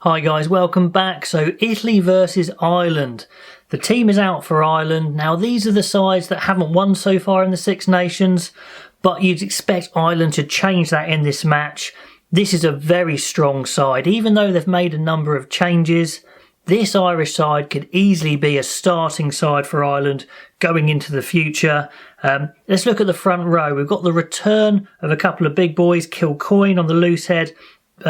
Hi guys, welcome back. So Italy versus Ireland. The team is out for Ireland. Now these are the sides that haven't won so far in the Six Nations, but you'd expect Ireland to change that in this match. This is a very strong side. Even though they've made a number of changes, this Irish side could easily be a starting side for Ireland going into the future. Let's look at the front row. We've got the return of a couple of big boys, Kilcoyne on the loose head,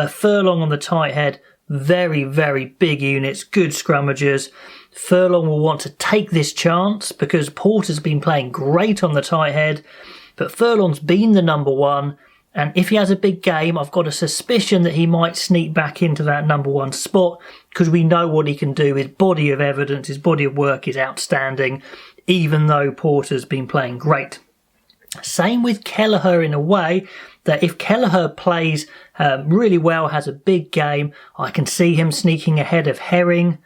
Furlong on the tight head. Very, very big units, good scrummagers. Furlong will want to take this chance because Porter's been playing great on the tight head, but Furlong's been the number one, and if he has a big game, I've got a suspicion that he might sneak back into that number one spot because we know what he can do. His body of evidence, his body of work is outstanding, even though Porter's been playing great. Same with Kelleher in a way, that if Kelleher plays really well, has a big game, I can see him sneaking ahead of Herring.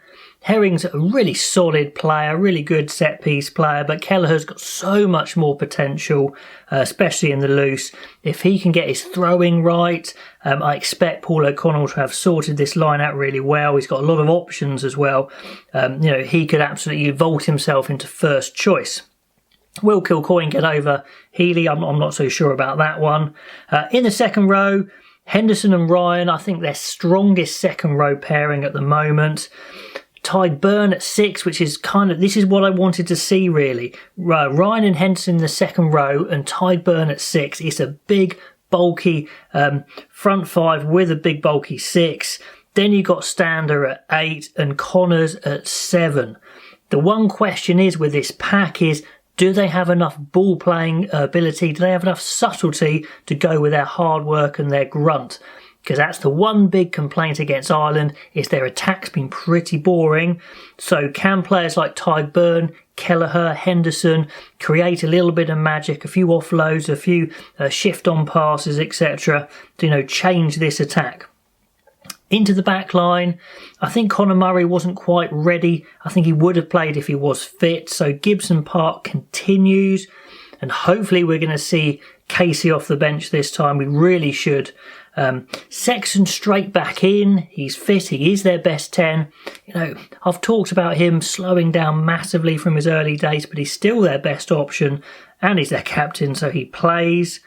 Herring's a really solid player, really good set-piece player, but Kelleher's got so much more potential, especially in the loose. If he can get his throwing right, I expect Paul O'Connell to have sorted this line out really well. He's got a lot of options as well. He could absolutely vault himself into first choice. Will Kilcoyne get over Healy? I'm not so sure about that one. In the second row, Henderson and Ryan, I think their strongest second row pairing at the moment. Tadhg Beirne at 6, which is this is what I wanted to see really. Ryan and Henderson in the second row and Tadhg Beirne at 6. It's a big, bulky front 5 with a big, bulky 6. Then you've got Stander at 8 and Connors at 7. The one question is with this pack is, do they have enough ball playing ability? Do they have enough subtlety to go with their hard work and their grunt? Because that's the one big complaint against Ireland, is their attack's been pretty boring. So can players like Tadhg Beirne, Kelleher, Henderson create a little bit of magic, a few offloads, a few shift on passes, etc. to change this attack? Into the back line, I think Conor Murray wasn't quite ready. I think he would have played if he was fit. So Gibson Park continues, and hopefully we're going to see Casey off the bench this time. We really should. Sexton straight back in. He's fit. He is their best 10. I've talked about him slowing down massively from his early days, but he's still their best option, and he's their captain, so he plays.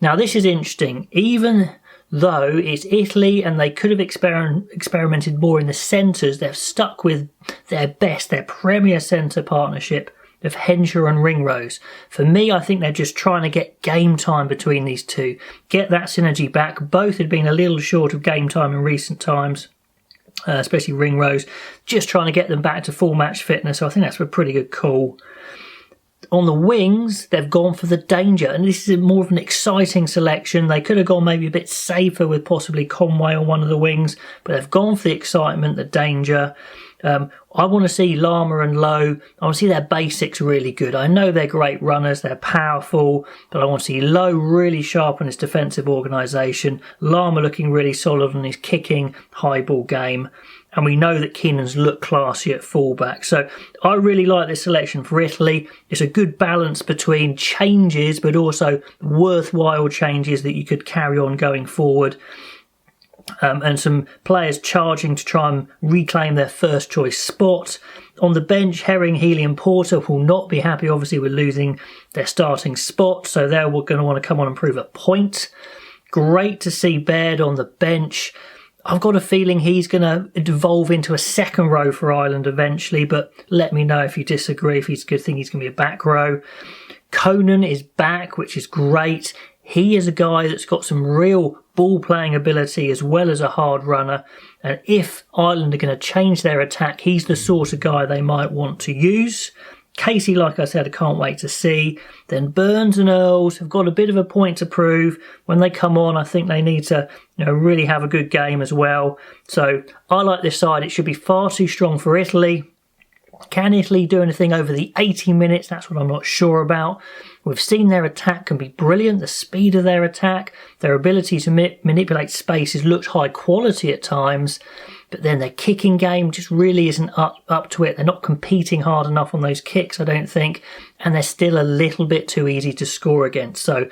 Now this is interesting. Even though it's Italy and they could have experimented more in the centres, they've stuck with their premier centre partnership of Henshaw and Ringrose. For me, I think they're just trying to get game time between these two, get that synergy back. Both had been a little short of game time in recent times, especially Ringrose, just trying to get them back to full match fitness. So I think that's a pretty good call. On the wings, they've gone for the danger, and this is more of an exciting selection. They could have gone maybe a bit safer with possibly Conway on one of the wings, but they've gone for the excitement, the danger. I want to see Lama and Lowe. I want to see their basics really good. I know they're great runners, they're powerful, but I want to see Lowe really sharp on his defensive organisation, Lama looking really solid on his kicking high ball game. And we know that Keenan's look classy at fullback. So I really like this selection for Italy. It's a good balance between changes, but also worthwhile changes that you could carry on going forward. And some players charging to try and reclaim their first choice spot. On the bench, Herring, Healy and Porter will not be happy, obviously, with losing their starting spot. So they're going to want to come on and prove a point. Great to see Baird on the bench. I've got a feeling he's going to devolve into a second row for Ireland eventually, but let me know if you disagree, if you think he's going to be a back row. Conan is back, which is great. He is a guy that's got some real ball-playing ability as well as a hard runner. And if Ireland are going to change their attack, he's the sort of guy they might want to use. Casey, like I said, I can't wait to see. Then Burns and Earls have got a bit of a point to prove. When they come on, I think they need to really have a good game as well. So I like this side. It should be far too strong for Italy. Can Italy do anything over the 80 minutes? That's what I'm not sure about. We've seen their attack can be brilliant. The speed of their attack, their ability to manipulate spaces looks high quality at times. But then their kicking game just really isn't up to it. They're not competing hard enough on those kicks, I don't think. And they're still a little bit too easy to score against. So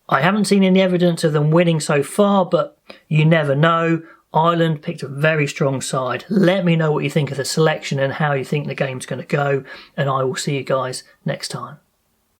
I haven't seen any evidence of them winning so far, but you never know. Ireland picked a very strong side. Let me know what you think of the selection and how you think the game's going to go, and I will see you guys next time.